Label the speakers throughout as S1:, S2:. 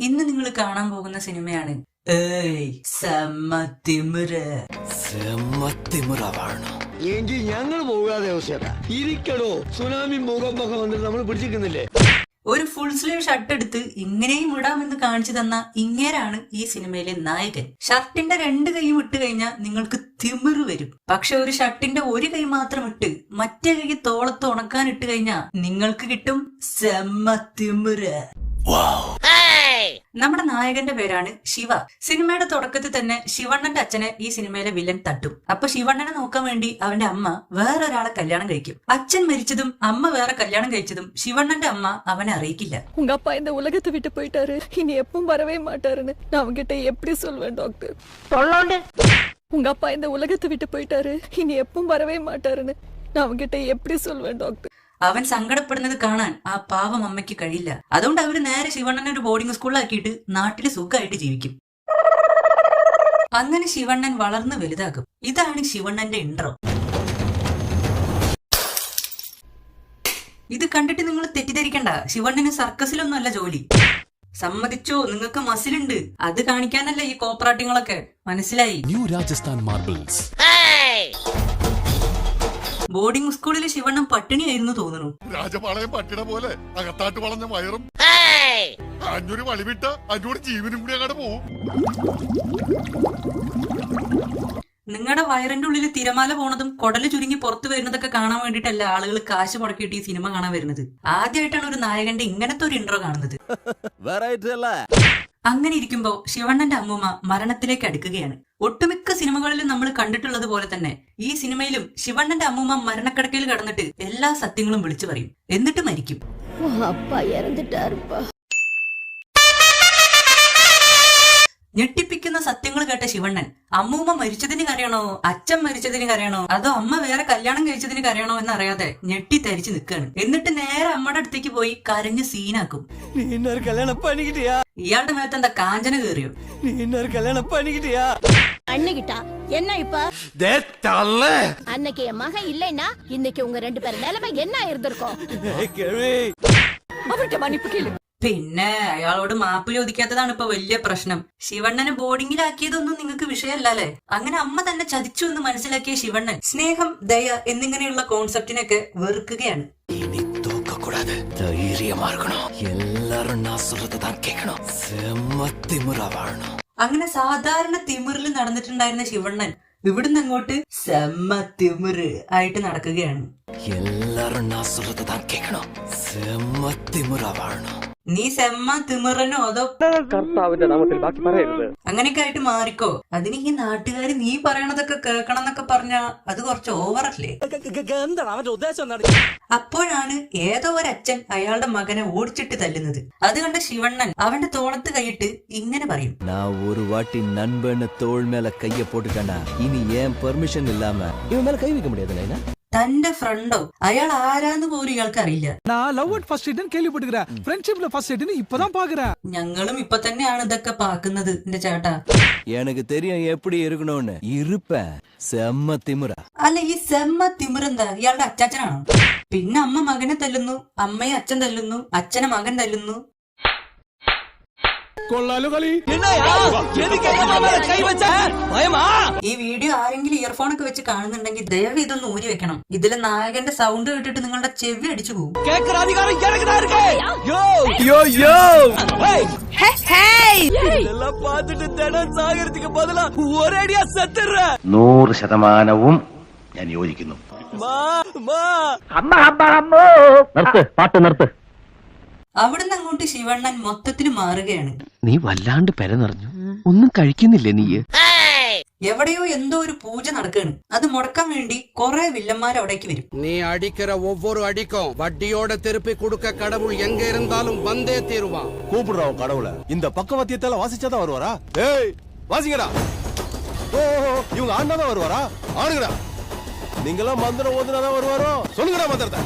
S1: ഇന്ന് നിങ്ങൾ കാണാൻ പോകുന്ന സിനിമയാണ്
S2: എങ്കിൽ ഞങ്ങൾ പോകാതെ ഇരിക്കടോ. സുനാമി ഭൂകമ്പൊക്കെ വന്നിട്ട് നമ്മൾ പിടിച്ചിരിക്കുന്നില്ലേ?
S1: ഒരു ഫുൾ സ്ലീവ് ഷർട്ട് എടുത്ത് ഇങ്ങനെയും ഇടാമെന്ന് കാണിച്ചു തന്ന ഇങ്ങേരാണ് ഈ സിനിമയിലെ നായകൻ. ഷർട്ടിന്റെ 2 കൈയും ഇട്ട് കഴിഞ്ഞാൽ നിങ്ങൾക്ക് തിമിറ് വരും. പക്ഷെ ഒരു ഷർട്ടിന്റെ 1 കൈ മാത്രം ഇട്ട് മറ്റേ കൈ തോളത്ത് ഉണക്കാൻ ഇട്ട് കഴിഞ്ഞാൽ നിങ്ങൾക്ക് കിട്ടും സെമ്മ തിമിറ്. നമ്മുടെ നായകന്റെ പേരാണ് ശിവ. സിനിമയുടെ തുടക്കത്തിൽ തന്നെ ശിവണ്ണന്റെ അച്ഛനെ ഈ സിനിമയിലെ വില്ലൻ തട്ടും. അപ്പൊ ശിവണ്ണനെ നോക്കാൻ വേണ്ടി അവന്റെ അമ്മ വേറൊരാളെ കല്യാണം കഴിക്കും. അച്ഛൻ മരിച്ചതും അമ്മ വേറെ കല്യാണം കഴിച്ചതും ശിവണ്ണന്റെ അമ്മ അവനെ അറിയിക്കില്ല.
S3: உங்க அப்பா இந்த உலகத்தை விட்டு போயிட்டாரு, இனி எப்பவும் வரவே மாட்டாருன்னு நான் அவங்கிட்ட எப்படி சொல்வேன் டாக்டர்? உங்க அப்பா இந்த உலகத்தை விட்டு போயிட்டாரு, இனி எப்பவும் வரவே மாட்டாருன்னு நான் அவங்கிட்ட எப்படி சொல்வேன் டாக்டர்?
S1: അവൻ സങ്കടപ്പെടുന്നത് കാണാൻ ആ പാവം അമ്മയ്ക്ക് കഴിയില്ല. അതുകൊണ്ട് അവര് നേരെ ശിവണ്ണനെ ഒരു ബോർഡിംഗ് സ്കൂളിലാക്കിയിട്ട് നാട്ടില് സുഖമായിട്ട് ജീവിക്കും. അങ്ങനെ ശിവണ്ണൻ വളർന്ന് വലുതാകും. ഇതാണ് ശിവണ്ണന്റെ ഇൻട്രോ. ഇത് കണ്ടിട്ട് നിങ്ങൾ തെറ്റിദ്ധരിക്കണ്ട, ശിവണ്ണന് സർക്കസിലൊന്നും അല്ല ജോലി. സമ്മതിച്ചോ, നിങ്ങൾക്ക് മസിലുണ്ട്, അത് കാണിക്കാനല്ല ഈ കോപ്പറാട്ടിങ്ങളൊക്കെ. മനസ്സിലായി?
S4: New Rajasthan marbles.
S1: ബോർഡിംഗ് സ്കൂളിൽ ശിവണ്ണൻ പട്ടിണിയായിരുന്നു തോന്നുന്നു.
S5: രാജപാളയം പട്ടിണ പോലെ അകത്താട്ട് വളഞ്ഞ വയറും 500 വളിവിട്ട അതിനോട് ജീവനും കൂടി അങ്ങോട്ട് പോവും.
S1: നിങ്ങളുടെ വയറിന്റെ ഉള്ളിൽ തിരമാല പോണതും കൊടല് ചുരുങ്ങി പുറത്തു വരുന്നതൊക്കെ കാണാൻ വേണ്ടിട്ടല്ല ആളുകൾ കാശ് മുടക്കിയിട്ട് ഈ സിനിമ കാണാൻ വരുന്നത്. ആദ്യമായിട്ടാണ് ഒരു നായകന്റെ ഇങ്ങനത്തെ ഒരു ഇൻട്രോ കാണുന്നത്. അങ്ങനെ ഇരിക്കുമ്പോ ശിവണ്ണന്റെ അമ്മൂമ്മ മരണത്തിലേക്ക് അടുക്കുകയാണ്. ഒട്ടുമിക്ക സിനിമകളിലും നമ്മൾ കണ്ടിട്ടുള്ളത് പോലെ തന്നെ ഈ സിനിമയിലും ശിവണ്ണന്റെ അമ്മൂമ്മ മരണക്കിടക്കയിൽ കിടന്നിട്ട് എല്ലാ സത്യങ്ങളും വിളിച്ചു പറയും, എന്നിട്ട് മരിക്കും. ഞെട്ടിപ്പിക്കുന്ന സത്യങ്ങൾ കേട്ട ശിവണ്ണൻ അമ്മൂമ്മ മരിച്ചതിന് കരയണോ, അച്ഛൻ മരിച്ചതിന് കരയണോ, അതോ അമ്മ വേറെ കല്യാണം കഴിച്ചതിന് കരയണോ എന്നറിയാതെ ഞെട്ടി തരിച്ചു നിൽക്കുകയാണ്. എന്നിട്ട് നേരെ അമ്മയുടെ അടുത്തേക്ക് പോയി കരഞ്ഞ് സീനാക്കും. ഇയാളുടെ മേത്ത് എന്താ കാഞ്ചന കേറിയോ?
S6: அன்னைக்கு என் மகன் இல்லைன்னா இன்னைக்கு உங்க 2 பேர் நிலைமை என்ன இருந்திருக்கும்?
S1: പിന്നെ അയാളോട് മാപ്പ് ചോദിക്കാത്തതാണ് ഇപ്പൊ വലിയ പ്രശ്നം. ശിവണ്ണനെ ബോർഡിങ്ങിലാക്കിയതൊന്നും നിങ്ങൾക്ക് വിഷയമല്ലേ. അങ്ങനെ അമ്മ തന്നെ ചതിച്ചു എന്ന് മനസ്സിലാക്കിയ ശിവണ്ണൻ സ്നേഹം, ദയ എന്നിങ്ങനെയുള്ള കോൺസെപ്റ്റിനൊക്കെ വെറുക്കുകയാണ്. അങ്ങനെ സാധാരണ തിമിറിൽ നടന്നിട്ടുണ്ടായിരുന്ന ശിവണ്ണൻ ഇവിടുന്ന് അങ്ങോട്ട് സെമ്മ തിമിറ് ആയിട്ട് നടക്കുകയാണ്. നീ സെമ്മ തിമിറനോ അതോ
S2: കർത്താവിന്റെ നാമത്തിൽ ബാക്കി പറയരുത്.
S1: അങ്ങനെയൊക്കെ ആയിട്ട് മാറിക്കോ. അതിന് ഈ നാട്ടുകാര് നീ പറയണതൊക്കെ കേൾക്കണം എന്നൊക്കെ പറഞ്ഞാ അത് കുറച്ച് ഓവറല്ലേ. അപ്പോഴാണ് ഏതോ ഒരച്ഛൻ അയാളുടെ മകനെ ഓടിച്ചിട്ട് തല്ലുന്നത്. അത് കണ്ട ശിവണ്ണൻ അവന്റെ തോളത്ത് കൈയിട്ട് ഇങ്ങനെ പറയും,
S7: ഒരു വാട്ടി നൻപണ് തോൾ മേലെ കയ്യ പോട്ടുട്ടാ ഇനി ഏൻ പെർമിഷൻ ഇല്ലാമ ഇവൻ മേലെ കൈ വെക്ക മുടിയാ.
S1: തന്റെ ഫ്രണ്ടോ, അയാൾ ആരാന്ന് പോലും ഇയാൾക്ക് അറിയില്ല. ഞങ്ങളും ഇപ്പൊ തന്നെയാണ് ഇതൊക്കെ പാക്കുന്നത് എന്റെ ചേട്ടാ.
S7: എനിക്ക് തെരിയും എപ്പടി ഇരിക്കണോന്ന് ഇരുപ്പ സെമ്മ തിമിറ.
S1: അല്ല, ഈ സെമ്മ തിമിറെന്താ ഇയാളുടെ അച്ചാച്ചനാണോ? പിന്നെ അമ്മ മകനെ തല്ലുന്നു, അമ്മയെ അച്ഛൻ തല്ലുന്നു, അച്ഛനെ മകൻ തല്ലുന്നു. ഈ വീഡിയോ ആരെങ്കിലും ഇയർഫോൺ ഒക്കെ വെച്ച് കാണുന്നുണ്ടെങ്കിൽ ദയവ് ഇതൊന്ന് ഊരി വെക്കണം. ഇതിലെ നായകന്റെ സൗണ്ട് കേട്ടിട്ട് നിങ്ങളുടെ ചെവി അടിച്ചു പോകും.
S8: 100% ഞാൻ യോജിക്കുന്നു. പാട്ട് നിർത്ത്.
S1: അവിടുന്ന് അങ്ങോട്ട് ശിവണ്ണൻ മൊത്തത്തിന് മാറുകയാണ്.
S8: നീ വല്ലാണ്ട് പെര നിറഞ്ഞു, ഒന്നും കഴിക്കുന്നില്ലേ നീ?
S1: എവിടെയോ എന്തോ ഒരു പൂജ നടക്കുകയാണ്. അത് മുടക്കാൻ വേണ്ടി കുറെ വില്ലന്മാർ അവിടേക്ക് വരും.
S9: നീ അടിக்கிற ஒவ்வொரு அடிக்கும் வட்டியோட திருப்பி கொடுக்க கடவுள் எங்க இருந்தாலும் வந்தே தீருவான்.
S4: கூப்பிடுறோம் கடவுளை. இந்த பக்கவாத்தியத்தால வாசிச்சாதான் வருவாரா? ஏய் வாசிங்கடா. ஓ இவங்க ஆண்டாதான் வருவாரா? ஆடுங்கடா. நீங்களாம் மந்திரம் ஓதுனாதான் வருவாரோ? சொல்லுங்கடா மந்திரத்தை.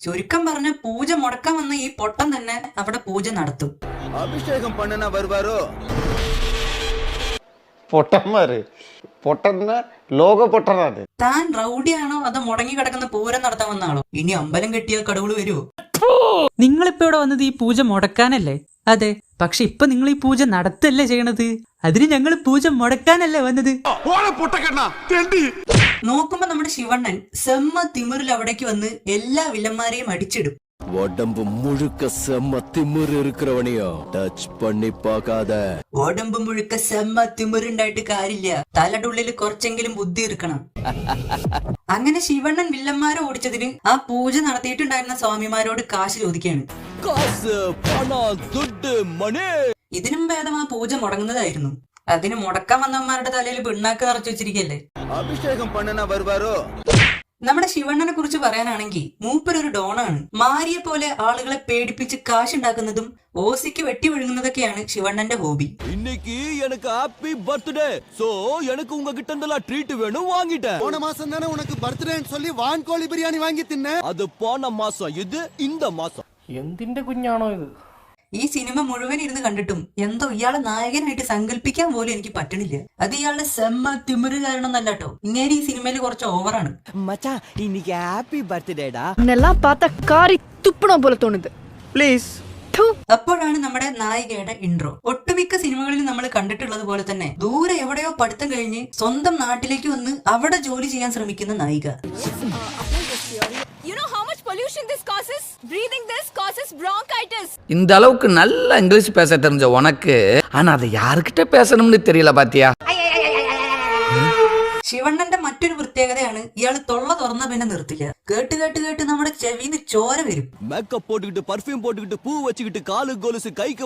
S1: ചുരുക്കം പറഞ്ഞ പൂജ മുടക്കാൻ വന്ന ഈ പൊട്ടൻ തന്നെ അവിടെ പൂജ നടത്തും.
S7: അഭിഷേകം പണ്ണനാ വരുവാരോ?
S2: പൊട്ടന്മാര് പൊട്ടന്മാർ ലോക പൊട്ടനാണ്.
S1: താൻ റൗഡിയാണോ അതോ മുടങ്ങി കിടക്കുന്ന പൂരം നടത്താൻ വന്നാണോ? ഇനി അമ്പലം കെട്ടിയ കടവുള് വരുമോ? നിങ്ങളിപ്പോ ഇവിടെ വന്നത് ഈ പൂജ മുടക്കാനല്ലേ? അതെ, പക്ഷെ ഇപ്പൊ നിങ്ങൾ ഈ പൂജ നടത്തല്ലേ ചെയ്യണത്. അതിന് ഞങ്ങൾ പൂജ മുടക്കാനല്ലേ വന്നത്. നോക്കുമ്പോ നമ്മുടെ ശിവണ്ണൻ സെമ്മ തിമിറിൽ അവിടേക്ക് വന്ന് എല്ലാ വില്ലന്മാരെയും അടിച്ചിടും.
S7: உடம்பு முழுக்க செம்ம திமிரு இருக்கிறவனையோ டச் பண்ணி பார்க்காத.
S1: ഉടമ്പ് മുഴുക്ക സെമ്മ തിമിറുണ്ടായിട്ട് കാര്യമില്ല, തലയുടെ ഉള്ളിൽ കുറച്ചെങ്കിലും ബുദ്ധി ഇരിക്കണം. അങ്ങനെ ശിവണ്ണൻ വില്ലന്മാരെ ഓടിച്ചതിന് ആ പൂജ നടത്തിയിട്ടുണ്ടായിരുന്ന സ്വാമിമാരോട് കാശ് ചോദിക്കുകയാണ്.
S7: காசு பணம் துட்டு மணி.
S1: ഇതിനും ഭേദം ആ പൂജ മുടങ്ങുന്നതായിരുന്നു. അതിന് മുടക്കാൻ വന്നവന്മാരുടെ തലയിൽ പിണ്ണാക്ക് നിറച്ചു വെച്ചിരിക്കല്ലേ.
S2: അഭിഷേകം പണ്ണന വരുവാരോ?
S1: നമ്മുടെ ശിവണ്ണനെ കുറിച്ച് പറയാനാണെങ്കിൽ മൂപ്പരൊരു ഡോണാണ്. മാരിയെ പോലെ ആളുകളെ പേടിപ്പിച്ച് കാശുണ്ടാക്കുന്നതും ഓസിക്ക് വെട്ടി വിഴുങ്ങുന്നതൊക്കെയാണ് ശിവണ്ണന്റെ ഹോബി.
S7: இன்னைக்கு எனக்கு ஹாப்பி பர்த்டே, சோ எனக்கு உங்ககிட்ட இருந்தெல்லாம் ட்ரீட் வேணும் வாங்கிட்டேன்.
S2: போன மாசம் தானே உனக்கு பர்த்டேன்னு சொல்லி வான்கோழி பிரியாணி வாங்கி தின்ன.
S7: அது போன மாசம், இது இந்த மாசம்.
S8: എന്തിന്റെ കുഞ്ഞാണോ ഇത്?
S1: ഈ സിനിമ മുഴുവൻ ഇരുന്ന് കണ്ടിട്ടും എന്തോ ഇയാളെ നായകനായിട്ട് സങ്കല്പിക്കാൻ പോലും എനിക്ക് പറ്റണില്ല. അത് ഇയാളുടെ സെമ്മ തിമിറ് കാരണം എന്നല്ലാട്ടോ, ഇങ്ങനെ ഈ സിനിമയിൽ കുറച്ച് ഓവറാണ്.
S7: மச்சான் இன்னைக்கு ஹாப்பி பர்த்டேடா.
S3: என்னெல்லாம் பார்த்தா காரி துப்பணும் போல தோணுது.
S2: പ്ലീസ്.
S1: അപ്പോഴാണ് നമ്മുടെ നായികയുടെ ഇൻട്രോ. ഒട്ടുമിക്ക സിനിമകളിൽ നമ്മൾ കണ്ടിട്ടുള്ളത് പോലെ തന്നെ ദൂരെ എവിടെയോ പഠിത്തം കഴിഞ്ഞ് സ്വന്തം നാട്ടിലേക്ക് വന്ന് അവിടെ ജോലി ചെയ്യാൻ ശ്രമിക്കുന്ന നായിക.
S3: You know how much pollution this causes? Breathing this causes bronchitis.
S9: இந்த அளவுக்கு நல்ல இங்கிலீஷ் பேச தெரிஞ்ச உனக்கு ஆனா அதை யாருக்கிட்ட பேசணும்னு தெரியல பாத்தியா.
S1: ശിവണ്ണന്റെ മറ്റൊരു പ്രത്യേകതയാണ് ഇയാള് തൊള്ള തുറന്ന പിന്നെ നിർത്തില്ല. കേട്ട് കേട്ട് കേട്ട് നമ്മുടെ ചെവിന്ന് ചോര വരും.
S7: மேக்கப் போட்டுக்கிட்டு பர்ஃப்யூம் போட்டுக்கிட்டு பூ வச்சுக்கிட்டு காலு கொலுசு கைக்கு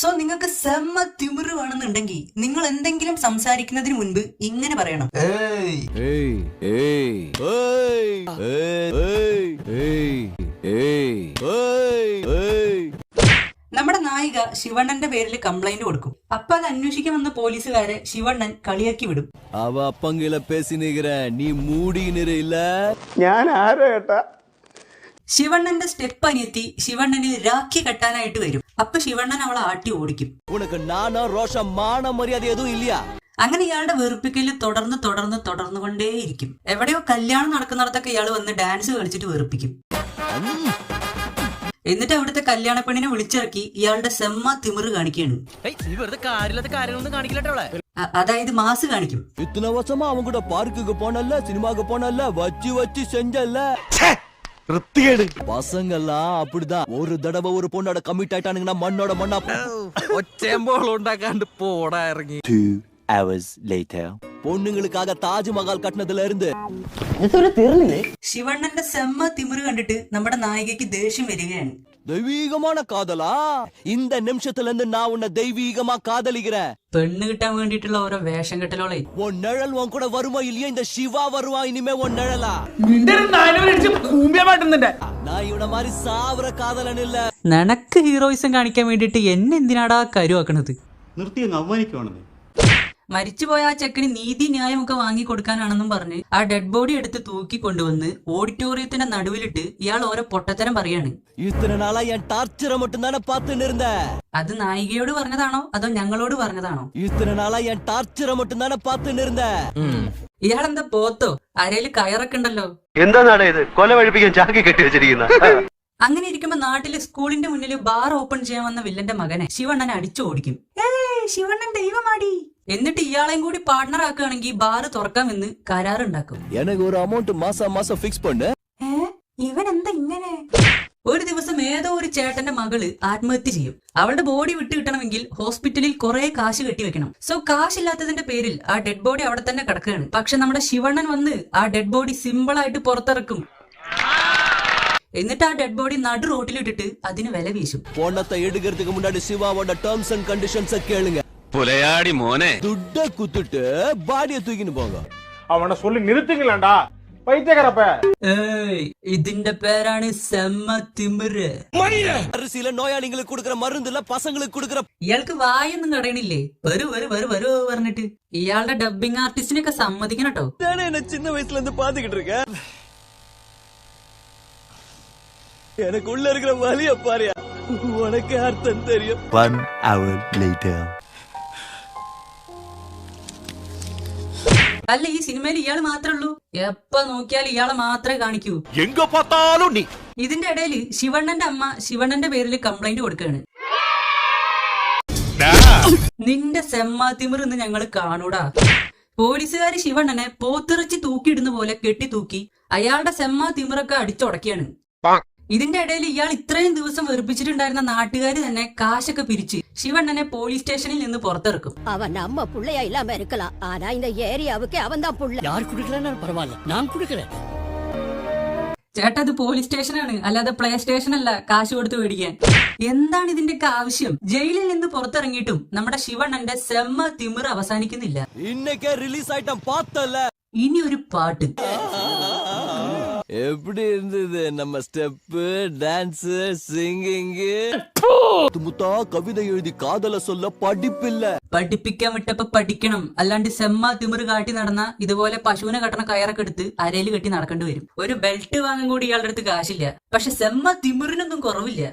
S1: സോ നിങ്ങൾക്ക് സെമ്മ തിമിറ് വേണമെന്നുണ്ടെങ്കിൽ നിങ്ങൾ എന്തെങ്കിലും സംസാരിക്കുന്നതിന് മുൻപ് ഇങ്ങനെ പറയണം.
S7: ஏய் ஏய் ஏய் ஏய் ஏய் ஏய் ஏய்.
S1: നമ്മുടെ നായിക ശിവണ്ണന്റെ പേരിൽ കംപ്ലൈന്റ് കൊടുക്കും. അപ്പൊ അത് അന്വേഷിക്കാൻ വന്ന പോലീസുകാരെ ശിവണ്ണൻ കളിയാക്കി വിടും.
S7: அவ அப்பங்கில பேசினிக்கிற நீ மூடினிரு இல்ல.
S2: ഞാൻ ആരോ ഏട്ടാ?
S1: ശിവണ്ണന്റെ സ്റ്റെപ്പ് അനിയത്തി ശിവണ്ണന് രാഖി കെട്ടാനായിട്ട് വരും. അപ്പൊ ശിവണ്ണൻ അവളെ ആട്ടി ഓടിക്കും.
S7: உனக்கு நானா ரோஷம் மான மரியாதை எதுவும் இல்லையா?
S1: അങ്ങനെ ഇയാളുടെ വെറുപ്പിക്കല് തുടർന്നുകൊണ്ടേയിരിക്കും. എവിടെയോ കല്യാണം നടക്കുന്നിടത്തൊക്കെ ഇയാൾ വന്ന് ഡാൻസ് കളിച്ചിട്ട് വെറുപ്പിക്കും. എന്നിട്ട് അവിടുത്തെ കല്യാണ പെണ്ണിനെ വിളിച്ചിറക്കി ഇയാളുടെ സെമ്മ തിമിറ് കാണിക്കുകയാണ്. അതായത് മാസ് കാണിക്കും.
S7: இத்தனை வருஷமா அவன் கூட பார்க்குக்கு போனல்ல, சினிமாக்கு போனல்ல, வச்சு செஞ்சல்ல. பசங்கெல்லாம் அப்படிதான். ஒரு தடவை ஒரு பொண்ணோட கமிட் ஆயிட்டானுங்கன்னா மண்ணோட மண்ணா
S9: ഒച്ചേമ്പോൾ ഉണ്ടാക്കാണ്ട് പോടാ ഇറങ്ങി.
S7: 2 hours later. പൊണ്ണുങ്ങൾക്കാക താജ്മഹൽ കട്ടണത്തില ഇருந்து
S1: ശിവണ്ണന്റെ സെമ്മ തിമിറ് കണ്ടിട്ട് നമ്മുടെ നായികയ്ക്ക് ദേഷ്യം വരികയാണ്.
S7: ദൈവീകமான കാതലാ. இந்த நிமிஷத்துல இருந்து நான் உன்னை தெய்வீகமா காதலிக்கிறேன்.
S1: പെണ്ണ് കിട്ടാൻ വേണ്ടിയിട്ടുള്ള ഓരോ വേഷം കെട്ടലോളെ.
S7: உன் நிழல் உன் கூட வருமா இல்லையா? இந்த சிவா வருவா இனிமே உன் நிழலா? நான் இவன மாதிரி சாவர காதலன் இல்ல.
S1: നിനക്ക് ഹീറോയിസം കാണിക്കാൻ വേണ്ടിട്ട് എന്നെ എന്തിനാടാ കരുവാക്കണത്?
S2: നിർത്തി അങ്ങ് അവമാനിക്കുവാണെന്നേ.
S1: മരിച്ചുപോയ ആ ചെക്കന് നീതി ന്യായമൊക്കെ വാങ്ങി കൊടുക്കാനാണെന്നും പറഞ്ഞ് ആ ഡെഡ് ബോഡി എടുത്ത് തൂക്കി കൊണ്ടുവന്ന് ഓഡിറ്റോറിയത്തിന്റെ നടുവിലിട്ട് ഇയാൾ ഓരോ പൊട്ടത്തരം പറയാണ്.
S7: இத்தனை நாளா என் டார்ச்சரை மட்டும் தானே பார்த்துன்னு இருந்த.
S1: അത് നായികയോട് പറഞ്ഞതാണോ അതോ ഞങ്ങളോട് പറഞ്ഞതാണോ?
S7: இத்தனை நாளா என் டார்ச்சரை மட்டும் தானே பார்த்துன்னு இருந்த.
S1: ഇയാളെന്താ പോത്തോ? അരയില് കയറൊക്കെ ഉണ്ടല്ലോ.
S2: എന്താണ് ഇത്? കൊല വഴിപ്പിക്കാൻ ചാക്കി കെട്ടി വെച്ചിരിക്കുന്ന.
S1: അങ്ങനെ ഇരിക്കുമ്പോ നാട്ടില് സ്കൂളിന്റെ മുന്നിൽ ബാർ ഓപ്പൺ ചെയ്യാൻ വന്ന വില്ലന്റെ മകനെ ശിവണ്ണനെ അടിച്ചു ഓടിക്കും. ശിവണ്ണൻ ദൈവമാടി. എന്നിട്ട് ഇയാളെയും കൂടി പാർട്ണർ ആക്കുകയാണെങ്കിൽ ബാർ തുറക്കാമെന്ന് കരാറുണ്ടാക്കും.
S7: எனக்கு ஒரு அமௌண்ட் மாசம் ஃபிக்ஸ் பண்ணு.
S1: ഇവൻ എന്താ ഇങ്ങനെ? ഒരു ദിവസം ഏതോ ഒരു ചേട്ടന്റെ മകള് ആത്മഹത്യ ചെയ്യും. അവളുടെ ബോഡി വിട്ടു കിട്ടണമെങ്കിൽ ഹോസ്പിറ്റലിൽ കുറെ കാശ് കെട്ടിവെക്കണം. സോ കാശില്ലാത്തതിന്റെ പേരിൽ ആ ഡെഡ് ബോഡി അവിടെ തന്നെ കിടക്കുകയാണ്. പക്ഷെ നമ്മുടെ ശിവണ്ണൻ വന്ന് ആ ഡെഡ് ബോഡി സിമ്പിൾ ആയിട്ട് പുറത്തിറക്കും. എന്നിട്ട് ആ ഡെഡ് ബോഡി നടു റോട്ടിലിട്ടിട്ട് അതിന് വില വീശും.
S7: பொண்ணத்தை எடுக்கிறதுக்கு முன்னாடி சிவாவோட டேர்ம்ஸ் அண்ட் கண்டிஷன்ஸ் கேளுங்க.
S4: പുലയാടി മോനെ.
S7: துட்ட குத்துட்டு பாடியை தூக்கின்னு போங்க.
S2: അവനെ சொல்லி நிறுத்துங்களேன்டா பைத்தியக்காரப்ப.
S1: ഇതിന്റെ പേരാണ് സെമ്മ തിമിറ്.
S7: அரிசியில நோயாளிகளுக்கு கொடுக்கற மருந்துல பசங்களுக்கு கொடுக்கற.
S1: ഇയാൾക്ക് വായൊന്നും കടയണില്ലേ? വരൂ പറഞ്ഞിട്ട്. ഇയാളുടെ ഡബിങ് ആർട്ടിസ്റ്റിനൊക്കെ സമ്മതിക്കണം കേട്ടോ.
S7: என்ன சின்ன வயசுல இருந்து பாத்துக்கிட்டு இருக்கேன். எனக்கு உள்ள இருக்கிற வலிய பாரியா, உனக்கு அர்த்தம் தெரியும். 1 hour later.
S1: അല്ല ഈ സിനിമയിൽ ഇയാൾ മാത്രമേ ഉള്ളൂ? എപ്പ നോക്കിയാൽ ഇയാളെ മാത്രമേ കാണിക്കൂ. ഇതിന്റെ ഇടയിൽ ശിവണ്ണന്റെ അമ്മ ശിവണ്ണന്റെ പേരിൽ കംപ്ലൈന്റ് കൊടുക്കുകയാണ്. നിന്റെ സെമ്മാത്തിമിർ ഇന്ന് ഞങ്ങള് കാണൂടാ. പോലീസുകാര് ശിവണ്ണനെ പോത്തിറച്ചി തൂക്കിയിടുന്ന പോലെ കെട്ടി തൂക്കി അയാളുടെ സെമ്മാത്തിമിറൊക്കെ അടിച്ചുടക്കിയാണ്. ഇതിന്റെ ഇടയിൽ ഇയാൾ ഇത്രയും ദിവസം വെറുപ്പിച്ചിട്ടുണ്ടായിരുന്ന നാട്ടുകാര് തന്നെ കാശൊക്കെ പിരിച്ച് ശിവണ്ണനെ പോലീസ് സ്റ്റേഷനിൽ നിന്ന് പുറത്തിറക്കും.
S6: അവൻ നമ്മ പുള്ളയാ ഇല്ലാമ இருக்கலாம். ஆனா இந்த ஏரியாவுக்கு அவன் தான் புள்ள.
S8: யார் குடுக்கலன்னு பரவாயில்ல, நான் குடுக்கறேன்.
S1: ചേട്ടാ ഇത് പോലീസ് സ്റ്റേഷനാണ്, അല്ലാതെ പ്ലേ സ്റ്റേഷൻ അല്ല കാശ് കൊടുത്ത് മേടിക്കാൻ. എന്താണ് ഇതിന്റെയൊക്കെ ആവശ്യം? ജയിലിൽ നിന്ന് പുറത്തിറങ്ങിയിട്ടും നമ്മുടെ ശിവണ്ണന്റെ സെമ്മ തിമിർ അവസാനിക്കുന്നില്ല.
S7: இன்னைக்கே ரிலீஸ் ஆயிட்டான் பார்த்தல.
S1: ഇനി ഒരു പാട്ട്.
S7: எப்படி இருந்தது நம்ம ஸ்டெப், டான்ஸ், சிங்கிங்? முத்தா கவிதை எழுதி காதல சொல்ல படிப்பில்ல.
S1: പഠിപ്പിക്കാൻ വിട്ടപ്പോ പഠിക്കണം, അല്ലാണ്ട് സെമ്മ തിമിർ കാട്ടി നടന്ന ഇതുപോലെ പശുവിനെ കെട്ടണ കയറൊക്കെ എടുത്ത് അരയിൽ കെട്ടി നടക്കേണ്ടി വരും. ഒരു ബെൽറ്റ് വാങ്ങാൻ കൂടി ഇയാളുടെ അടുത്ത് കാശില്ല. പക്ഷെ സെമ്മ തിമിറിനൊന്നും കുറവില്ല.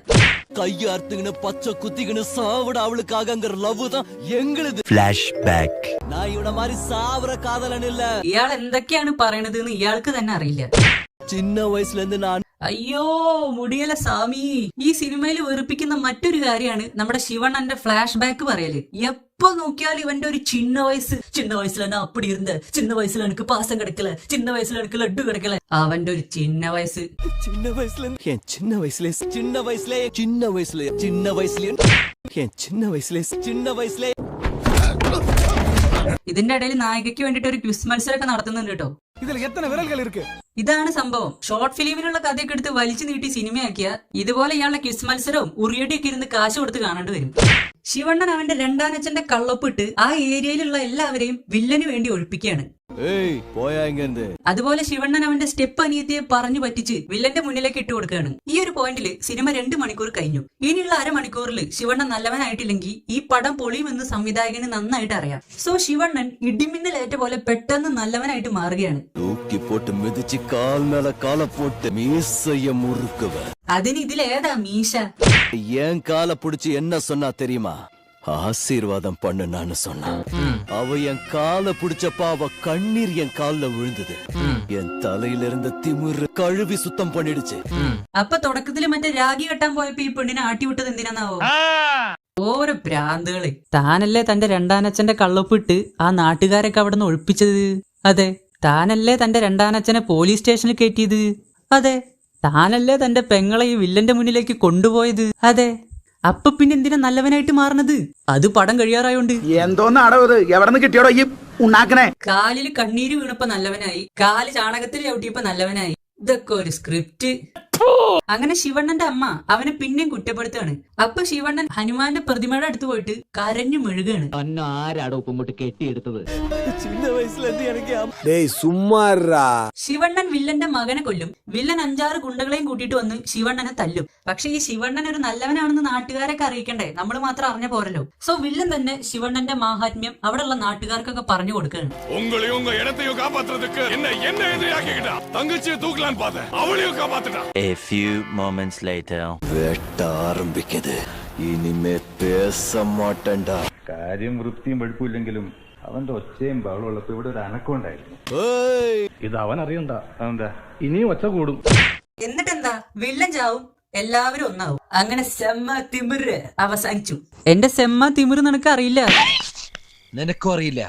S7: கையார்த்துக்கின்னு பச்சை குத்திக்கின்னு சாவிட அவளுக்காகங்கிற லவ் தான் எங்களுது. ஃபிளாஷ்பேக். நான் இவன மாதிரி சாவற காதலன் இல்ல.
S1: ഇയാൾ എന്തൊക്കെയാണ് പറയണത് എന്ന് ഇയാൾക്ക് തന്നെ അറിയില്ല.
S7: சின்ன வயசுல இருந்து நான்
S1: അയ്യോ മുടിയല സ്വാമി. ഈ സിനിമയിൽ വെറുപ്പിക്കുന്ന മറ്റൊരു കാര്യമാണ് നമ്മുടെ ശിവണ്ണന്റെ ഫ്ലാഷ് ബാക്ക് പറയല്. എപ്പോ നോക്കിയാലും ഇവന്റെ ഒരു ചിന്ന വയസ്സിൽ തന്നെ അപ്പടി ഇരുന്ന, ചിന്ന വയസ്സിൽ എനിക്ക് പാസം കിടക്കല, ചിന്ന വയസ്സിൽ എനിക്ക് ലഡ്ഡു കിടക്കല. അവന്റെ ഒരു ചിന്ന വയസ്സ്.
S7: சின்ன வயசுல என் சின்ன வயசுல சின்ன வயசுல சின்ன வயசுல சின்ன வயசுல என் சின்ன வயசுல சின்ன வயசுல.
S1: ഇതിന്റെ ഇടയിൽ നായികയ്ക്ക് വേണ്ടിട്ട് ഒരു ക്വിസ് മത്സരമൊക്കെ നടത്തുന്നുണ്ട് കേട്ടോ.
S2: ഇതിൽ എത്ര വിരലുകൾ ഇருக்கு?
S1: ഇതാണ് സംഭവം. ഷോർട്ട് ഫിലിമിനുള്ള കഥയൊക്കെ എടുത്ത് വലിച്ചു നീട്ടി സിനിമയാക്കിയ ഇതുപോലെ ഇയാളുടെ ക്വിസ് മത്സരവും ഉറിയടിയൊക്കെ ഇരുന്ന് കാശ് കൊടുത്ത് കാണേണ്ടി വരും. ശിവണ്ണൻ അവന്റെ രണ്ടാനച്ഛന്റെ കള്ളൊപ്പിട്ട് ആ ഏരിയയിലുള്ള എല്ലാവരെയും വില്ലന് വേണ്ടി ഒഴിപ്പിക്കുകയാണ്.
S7: ஏய் போயா இங்க இருந்து.
S1: അതുപോലെ ശിവണ്ണൻ അവന്റെ സ്റ്റെപ്പ് അനിയത്തിയെ പറഞ്ഞു പറ്റിച്ച് വില്ലന്റെ മുന്നിലേക്ക് ഇട്ട് കൊടുക്കുകയാണ്. ഈ ഒരു പോയിന്റില് സിനിമ 2 മണിക്കൂർ കഴിഞ്ഞു. ഇനിയുള്ള അരമണിക്കൂറിൽ ശിവണ്ണൻ നല്ലവനായിട്ടില്ലെങ്കിൽ ഈ പടം പൊളിയുമെന്ന് സംവിധായകന് നന്നായിട്ട് അറിയാം. സോ ശിവണ്ണൻ ഇടിമിന്നലേറ്റ പോലെ പെട്ടെന്ന് നല്ലവനായിട്ട് മാറുകയാണ്.
S7: தூக்கி போட்டு மிதிச்சு கால் மேல காலை போட்டு மீசைய முறுக்குவ.
S1: അതിന് ഇതിലേതാ മീശ?
S7: என் காலை புடிச்சு என்ன சொன்னா தெரியுமா? ஆசீர்வாதம் பண்ணுனான்னு சொன்னா. அவ என் காலை புடிச்சப்ப அவ கண்ணீர் என் கால்ல விழுந்தது. என் தலையில இருந்த திமிரு கழுவி சுத்தம் பண்ணிடுச்சு.
S1: അപ്പൊ തുടക്കത്തില് മറ്റേ രാഗി കെട്ടാൻ പോയപ്പോ ഈ പെണ്ണിനെ ആട്ടിവിട്ടത് എന്തിനാന്നാവോ? ഓരോ ഭ്രാന്തുകള്. താനല്ലേ തന്റെ രണ്ടാനച്ഛന്റെ കള്ളൊപ്പിട്ട് ആ നാട്ടുകാരൊക്കെ അവിടെ നിന്ന് ഒഴിപ്പിച്ചത്? അതെ. താനല്ലേ തന്റെ രണ്ടാനച്ഛനെ പോലീസ് സ്റ്റേഷനിൽ കയറ്റിയത്? അതെ. താനല്ലേ തന്റെ പെങ്ങളെ ഈ വില്ലന്റെ മുന്നിലേക്ക് കൊണ്ടുപോയത്? അതെ. അപ്പൊ പിന്നെ എന്തിനാ നല്ലവനായിട്ട് മാറണത്? അത് പടം കഴിയാറായോണ്ട്.
S2: എന്തോന്നാടോ ഇത്? എവിടെ നിന്ന് കിട്ടിയോടോ ഈ ഉണ്ടാക്കണേ?
S1: കാലില് കണ്ണീര് വീണപ്പോ നല്ലവനായി, കാല് ചാണകത്തിൽ ചവിട്ടിയപ്പോ നല്ലവനായി. ഇതൊക്കെ ഒരു സ്ക്രിപ്റ്റ്. അങ്ങനെ ശിവണ്ണന്റെ അമ്മ അവനെ പിന്നെയും കുറ്റപ്പെടുത്താണ്. അപ്പൊ ശിവണ്ണൻ ഹനുമാന്റെ പ്രതിമയുടെ അടുത്ത് പോയിട്ട് കരഞ്ഞു മെഴുകാണ്.
S8: ആരാടോ ഇങ്ങോട്ട് കെട്ടിയെടുത്തത്?
S7: சின்ன வயசுல இருந்து எனக்கு
S2: ഡേയ് സുമ്മാറാ.
S1: ശിവണ്ണൻ വില്ലന്റെ മകനെ കൊല്ലും. വില്ലൻ 5-6 ഗുണ്ടകളെയും കൂട്ടിയിട്ട് വന്ന് ശിവണ്ണനെ തല്ലും. പക്ഷെ ഈ ശിവണ്ണൻ ഒരു നല്ലവനാണെന്ന് നാട്ടുകാരൊക്കെ അറിയിക്കണ്ടേ? നമ്മൾ മാത്രം അറിഞ്ഞ പോരല്ലോ. സോ വില്ലൻ തന്നെ ശിവണ്ണന്റെ മാഹാത്മ്യം അവിടെയുള്ള നാട്ടുകാർക്കൊക്കെ പറഞ്ഞു കൊടുക്കുകയാണ്.
S10: A few moments later.
S7: வேட்ட ஆரம்பிக்குது. இனிமே பேச மாட்டேன்டா.
S11: കാര്യം വൃത്തിയും വെളുപ്പില്ലെങ്കിലും അവന്റെ ഒച്ചയും ബഹളം ഉള്ളപ്പോ ഇവിടെ ഒരു അനക്കം ഉണ്ടായിരുന്നു. ഇത് അവൻ അറിയണ്ട. അതെന്താ ഇനിയും ഒച്ച കൂടും.
S1: എന്നിട്ടെന്താ? വില്ലൻ ചാവും, എല്ലാവരും ഒന്നാവും. അങ്ങനെ സെമ്മ തിമിര് അവസാനിച്ചു. എന്റെ സെമ്മ തിമിര് നിനക്ക് അറിയില്ല.
S7: നിനക്കും അറിയില്ല.